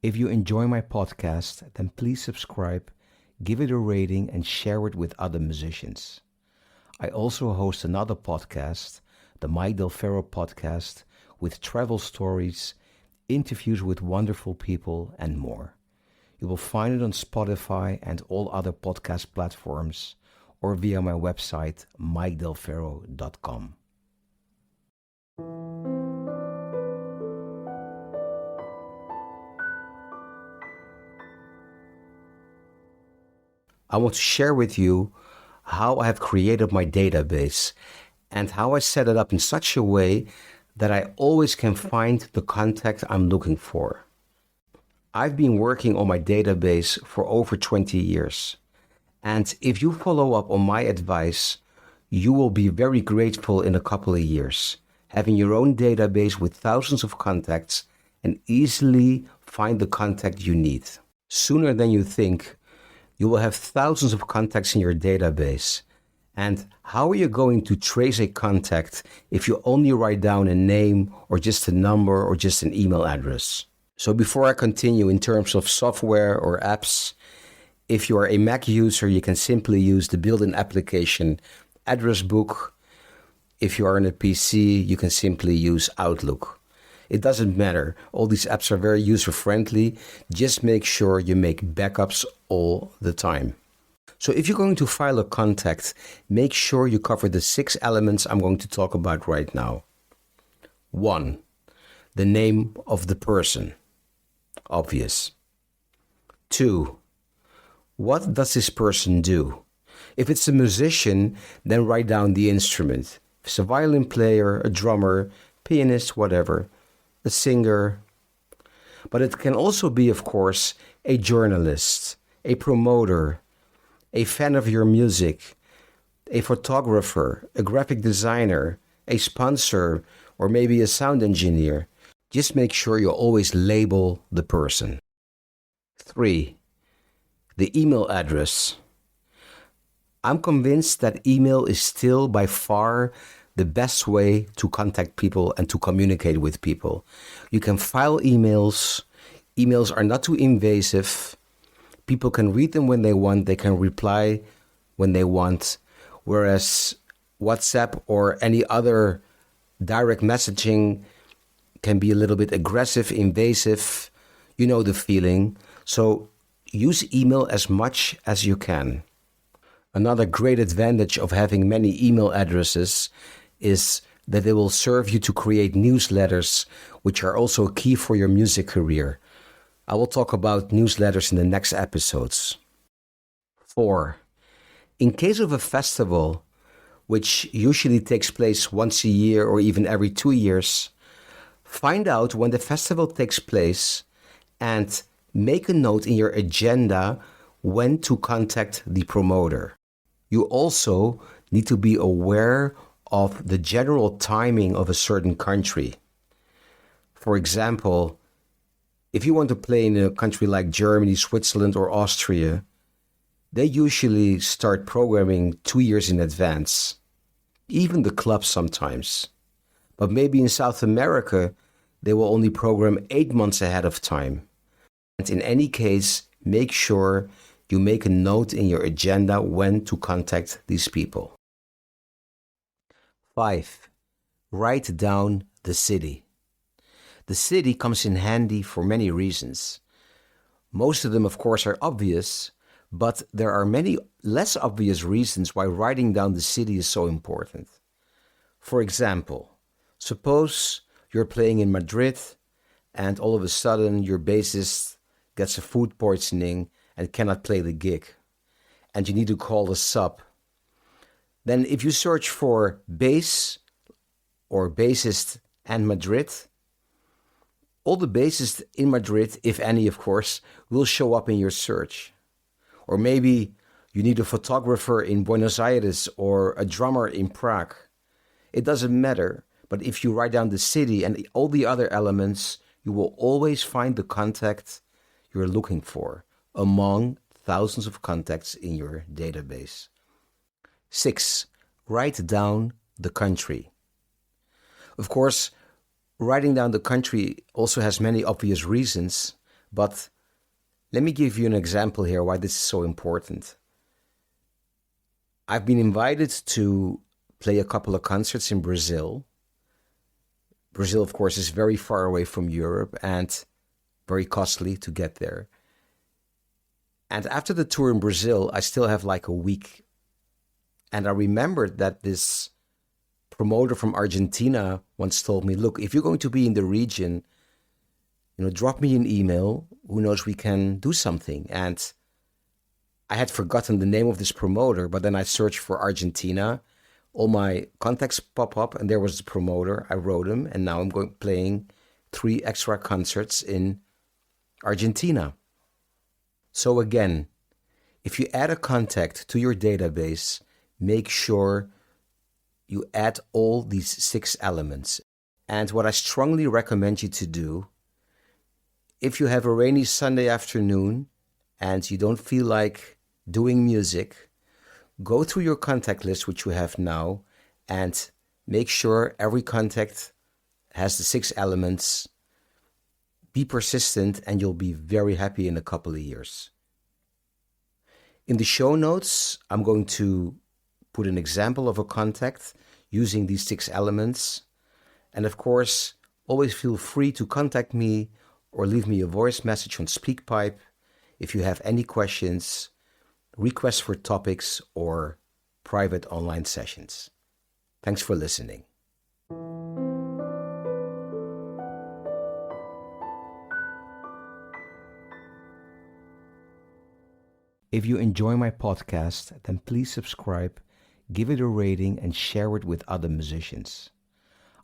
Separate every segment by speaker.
Speaker 1: If you enjoy my podcast, then please subscribe, give it a rating, and share it with other musicians. I also host another podcast, the Mike Del Ferro podcast, with travel stories, interviews with wonderful people, and more. You will find it on Spotify and all other podcast platforms or via my website, mikedelferro.com. I want to share with you how I have created my database and how I set it up in such a way that I always can find the contact I'm looking for. I've been working on my database for over 20 years. And if you follow up on my advice, you will be very grateful in a couple of years, having your own database with thousands of contacts and easily find the contact you need. Sooner than you think, you will have thousands of contacts in your database. And how are you going to trace a contact if you only write down a name or just a number or just an email address? So before I continue in terms of software or apps, if you are a Mac user, you can simply use the built-in application Address Book. If you are on a PC, you can simply use Outlook. It doesn't matter. All these apps are very user-friendly. Just make sure you make backups all the time. So if you're going to file a contact, make sure you cover the 6 elements I'm going to talk about right now. 1. The name of the person. Obvious. 2. What does this person do? If it's a musician, then write down the instrument. If it's a violin player, a drummer, pianist, whatever, a singer. But it can also be, of course, a journalist, a promoter, a fan of your music, a photographer, a graphic designer, a sponsor, or maybe a sound engineer. Just make sure you always label the person. 3. The email address. I'm convinced that email is still by far the best way to contact people and to communicate with people. You can file emails. Emails are not too invasive. People can read them when they want. They can reply when they want. Whereas WhatsApp or any other direct messaging can be a little bit aggressive, invasive. You know the feeling. So use email as much as you can. Another great advantage of having many email addresses is that they will serve you to create newsletters, which are also key for your music career. I will talk about newsletters in the next episodes. 4. In case of a festival, which usually takes place once a year or even every 2 years, find out when the festival takes place and make a note in your agenda when to contact the promoter. You also need to be aware of the general timing of a certain country. For example, if you want to play in a country like Germany, Switzerland, or Austria, they usually start programming 2 years in advance, even the clubs sometimes. But maybe in South America, they will only program 8 months ahead of time. And in any case, make sure you make a note in your agenda when to contact these people. 5. Write down the city. The city comes in handy for many reasons. Most of them, of course, are obvious, but there are many less obvious reasons why writing down the city is so important. For example, suppose you're playing in Madrid and all of a sudden your bassist gets a food poisoning and cannot play the gig, and you need to call a sub. Then if you search for bass or bassist and Madrid, all the bassists in Madrid, if any of course, will show up in your search. Or maybe you need a photographer in Buenos Aires or a drummer in Prague. It doesn't matter, but if you write down the city and all the other elements, you will always find the contact you're looking for among thousands of contacts in your database. 6. Write down the country. Of course, writing down the country also has many obvious reasons, But let me give you an example here why this is so important. I've been invited to play a couple of concerts in Brazil. Brazil, of course, is very far away from Europe and very costly to get there. And after the tour in Brazil, I still have like a week. And I remembered that this promoter from Argentina once told me, look, if you're going to be in the region, drop me an email. Who knows, we can do something. And I had forgotten the name of this promoter, but then I searched for Argentina. All my contacts pop up, and there was the promoter. I wrote him, and now I'm playing 3 extra concerts in Argentina. So again, if you add a contact to your database, make sure you add all these 6 elements. And what I strongly recommend you to do, if you have a rainy Sunday afternoon and you don't feel like doing music, go through your contact list, which you have now, and make sure every contact has the 6 elements. Be persistent, and you'll be very happy in a couple of years. In the show notes, I'm going to put an example of a contact using these 6 elements. And of course, always feel free to contact me or leave me a voice message on SpeakPipe if you have any questions, requests for topics, or private online sessions. Thanks for listening. If you enjoy my podcast, then please subscribe, give it a rating, and share it with other musicians.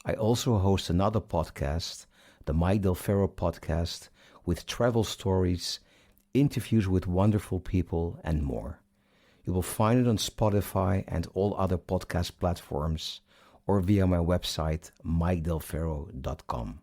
Speaker 1: I also host another podcast, the Mike Del Ferro podcast, with travel stories, interviews with wonderful people, and more. You will find it on Spotify and all other podcast platforms, or via my website, mikedelferro.com.